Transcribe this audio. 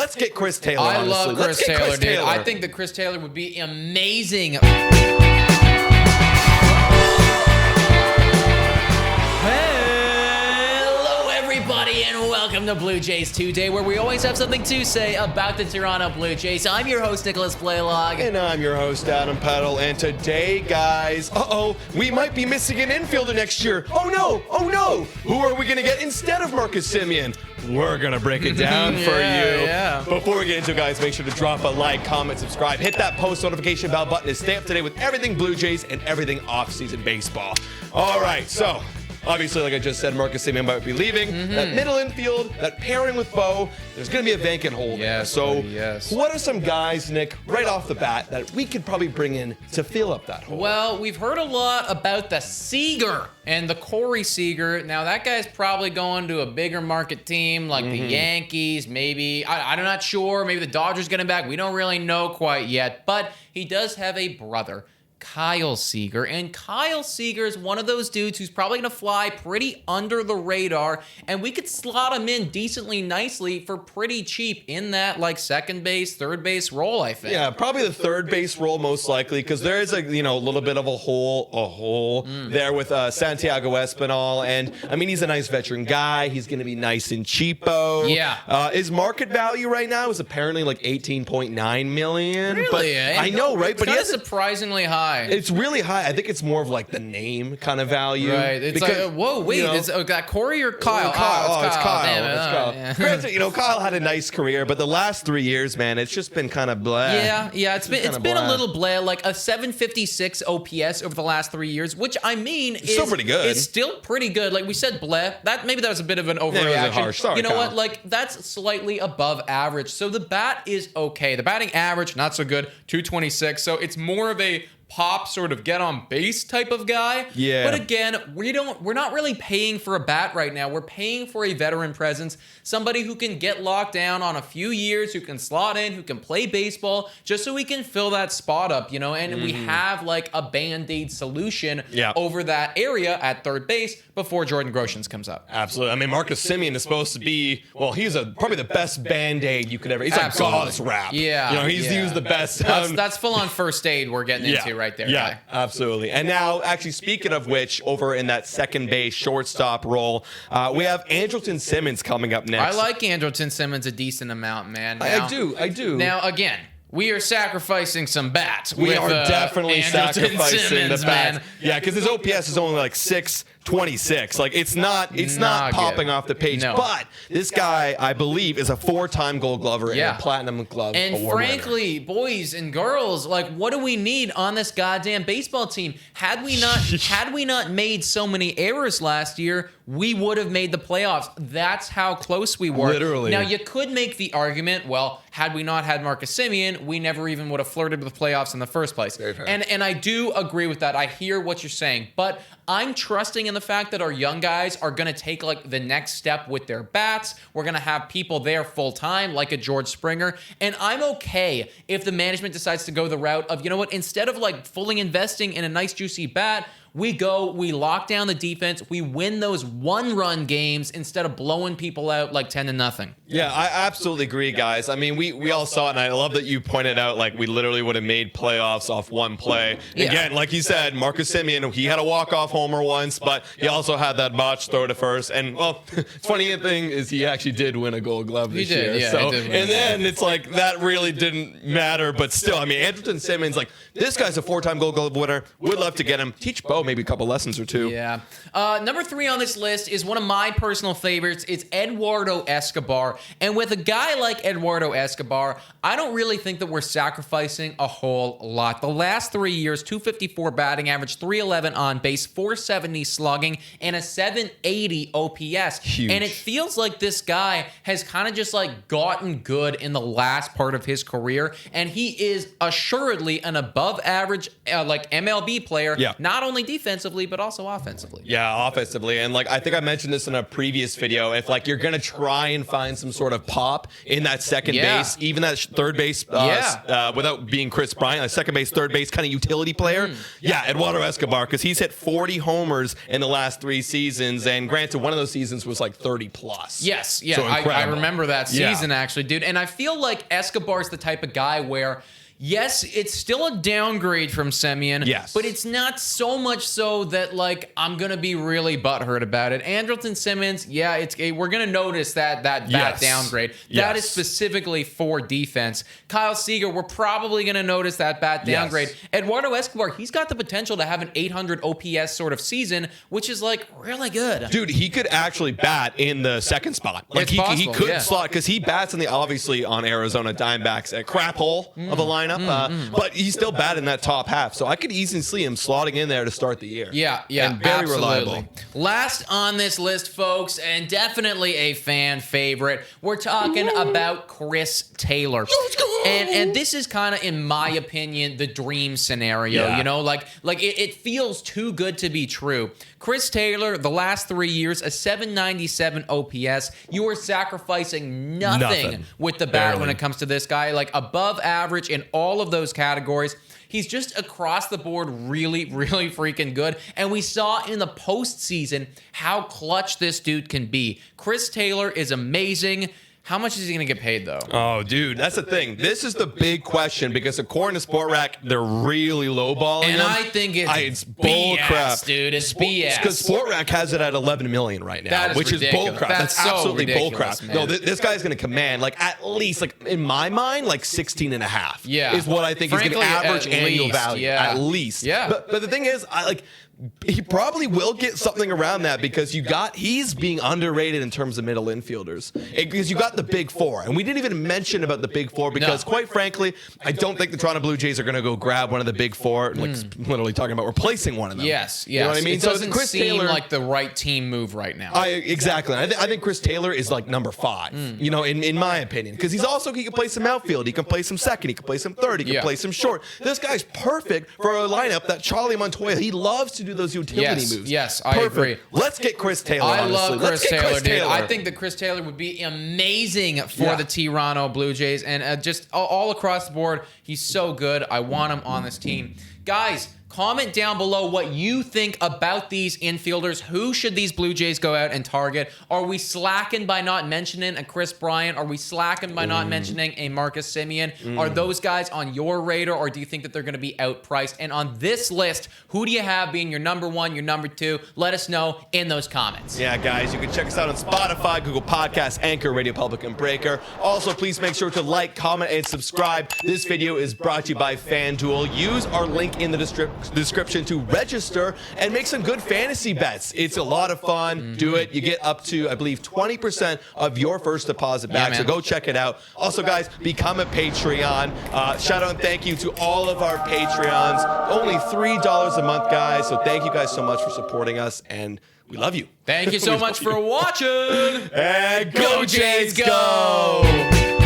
let's get Chris Taylor. I honestly. love Let's Chris get Taylor, dude. Taylor. I think that Chris Taylor would be amazing. Hello, everybody, and welcome to Blue Jays Today, where we always have something to say about the Toronto Blue Jays. I'm your host, Nicholas Blaylock. And I'm your host, Adam Peddle. And today, guys, we might be missing an infielder next year. Oh no! Who are we going to get instead of Marcus Semien? We're going to break it down for you. Yeah. Before we get into it, guys, make sure to drop a like, comment, subscribe, hit that post notification bell button to stay up to date with everything Blue Jays and everything off-season baseball. All right, so obviously, like I just said, Marcus Semien might be leaving. That middle infield, that pairing with Bo, there's going to be a vacant hole there. So what are some guys, Nick, right off the bat, that we could probably bring in to fill up that hole? Well, we've heard a lot about the Seager and the Corey Seager. Now, that guy's probably going to a bigger market team like the Yankees, maybe. I'm not sure. Maybe the Dodgers get him back. We don't really know quite yet. But he does have a brother, Kyle Seager, and Kyle Seager is one of those dudes who's probably going to fly pretty under the radar, and we could slot him in decently nicely for pretty cheap in that like second base, third base role, I think. Yeah, probably the third base role most likely, because there is a little bit of a hole there with Santiago Espinal, and I mean he's a nice veteran guy. He's going to be nice and cheapo. Yeah. His market value right now is apparently like $18.9 million. Really? But I know, right? But But it's surprisingly high. It's really high. I think it's more of like the name kind of value. Right. It's because, like, whoa, wait, is that Corey or Kyle? Kyle. It's Kyle. Damn it. It's Kyle. Yeah. Granted, Kyle had a nice career, but the last 3 years, man, it's just been kind of blah. Yeah, it's been a little blah, like a 756 OPS over the last 3 years, which I mean is still pretty good. It's still pretty good. Like we said, blah. Maybe that was a bit of an overreaction. Yeah, it was harsh. Sorry, you know Kyle. what? Like that's slightly above average. So the bat is okay. The batting average not so good, 226. So it's more of a pop sort of get on base type of guy. Yeah. But again, we're not really paying for a bat right now. We're paying for a veteran presence, somebody who can get locked down on a few years, who can slot in, who can play baseball, just so we can fill that spot up, and we have like a band-aid solution over that area at third base before Jordan Groshans comes up. Absolutely. I mean, Marcus Semien is supposed to be, well, he's probably the best Band-Aid you could ever. He's like Gauze wrap. Yeah. He was the best. That's full-on first aid we're getting into right there. Yeah, guy. absolutely. And now, actually, speaking of which, over in that second base shortstop role, we have Andrelton Simmons coming up next. I like Andrelton Simmons a decent amount, man. I do. Now, again, we are sacrificing some bats. We are definitely Andrelton sacrificing Simmons, the bats. man. Yeah, because his OPS is only like 626. Like it's not popping good. off the page. No. But this guy, I believe, is a 4-time Gold Glover and a Platinum Glove And award frankly, boys and girls, like, what do we need on this goddamn baseball team? Had we not made so many errors last year, we would have made the playoffs. That's how close we were. Literally. Now, you could make the argument, well, had we not had Marcus Semien, we never even would have flirted with playoffs in the first place. Very fair. And I do agree with that. I hear what you're saying, but I'm trusting in the fact that our young guys are going to take like the next step with their bats. We're going to have people there full time, like a George Springer. And I'm okay if the management decides to go the route of, instead of like fully investing in a nice juicy bat, we lock down the defense, we win those one-run games instead of blowing people out like 10-0. Yeah, I absolutely agree, guys. I mean, we all saw it, and I love that you pointed out, like, we literally would have made playoffs off one play. Yeah. Again, like you said, Marcus Semien, he had a walk-off homer once, but he also had that botched throw to first. And, well, it's funny thing is he actually did win a Gold Glove this year. Yeah, so, he did win. And then it's like, that really didn't matter, but still, I mean, Andrelton Simmons, like, this guy's a 4-time Gold Glove winner. Would love to get him. Teach Bo maybe a couple lessons or two. Yeah. Number 3 on this list is one of my personal favorites. It's Eduardo Escobar. And with a guy like Eduardo Escobar, I don't really think that we're sacrificing a whole lot. The last 3 years, 254 batting average, 311 on base, 470 slugging, and a 780 OPS. Huge. And it feels like this guy has kind of just like gotten good in the last part of his career. And he is assuredly an above average like MLB player. Yeah. Not only defensively, but also offensively. Yeah, offensively. And like I think I mentioned this in a previous video. If like you're gonna try and find some sort of pop in that second base, even that third base, without being Chris Bryant, a second base, third base kind of utility player. Yeah, Eduardo Escobar, because he's hit 40 homers in the last 3 seasons, and granted, one of those seasons was like 30 plus. Yes, yeah, So I remember that season actually, dude. And I feel like Escobar's the type of guy where, yes, it's still a downgrade from Semien. Yes. But it's not so much so that, like, I'm going to be really butthurt about it. Andrelton Simmons, yeah, we're going to notice that downgrade. That is specifically for defense. Kyle Seager, we're probably going to notice that downgrade. Eduardo Escobar, he's got the potential to have an 800 OPS sort of season, which is, like, really good. Dude, he could actually bat in the second spot. Like, he could slot, because he bats obviously on Arizona Diamondbacks at crap hole of a line. But he's still bad in that top half, so I could easily see him slotting in there to start the year. Yeah, and very reliable. Last on this list, folks, and definitely a fan favorite, we're talking about Chris Taylor. And this is kind of, in my opinion, the dream scenario. You know, like it feels too good to be true. Chris Taylor, the last 3 years, a 797 OPS. You are sacrificing nothing with the bat when it comes to this guy. Like, above average in all of those categories. He's just across the board really, really freaking good. And we saw in the postseason how clutch this dude can be. Chris Taylor is amazing. How much is he going to get paid, though? Oh, dude, that's the thing. This is the big question, because according to Sportrack, they're really lowballing him. And I think it's bull crap, dude. It's BS. Because Sportrack has it at $11 million right now, which is bull crap. That's absolutely bull crap. No, this guy's going to command, like, at least, like, in my mind, like 16 and a half. Yeah, is what I think is going to average annual value. Yeah. At least. Yeah. But the thing is, he probably will get something around that, because he's being underrated in terms of middle infielders, because you got the big four, and we didn't even mention about the big four, because quite frankly, I don't think the Toronto Blue Jays are going to go grab one of the big four, like literally talking about replacing one of them. Yes. You know what I mean? It doesn't seem like the right team move right now. Exactly. I think Chris Taylor is like number 5, you know, in my opinion, because he can play some outfield, he can play some second, he can play some third, he can play some short. This guy's perfect for a lineup that Charlie Montoya, he loves to do those utility moves. Yes, I agree. Let's get Chris Taylor. I love Chris Taylor, dude. I think that Chris Taylor would be amazing for the Toronto Blue Jays, and just all across the board, he's so good. I want him on this team. Guys, comment down below what you think about these infielders. Who should these Blue Jays go out and target? Are we slacking by not mentioning a Chris Bryant? Are we slacking by not mentioning a Marcus Semien? Are those guys on your radar, or do you think that they're going to be outpriced? And on this list, who do you have being your number 1, your number 2? Let us know in those comments. Yeah, guys, you can check us out on Spotify, Google Podcasts, Anchor, Radio Public, and Breaker. Also, please make sure to like, comment, and subscribe. This video is brought to you by FanDuel. Use our link in the description to register and make some good fantasy bets. It's a lot of fun. Do it. You get up to, I believe, 20% of your first deposit back. So go check it out. Also, guys, become a Patreon. Shout out and thank you to all of our Patreons. Only $3 a month, guys. So thank you guys so much for supporting us, and we love you. Thank you so much for watching. And go Jays, go!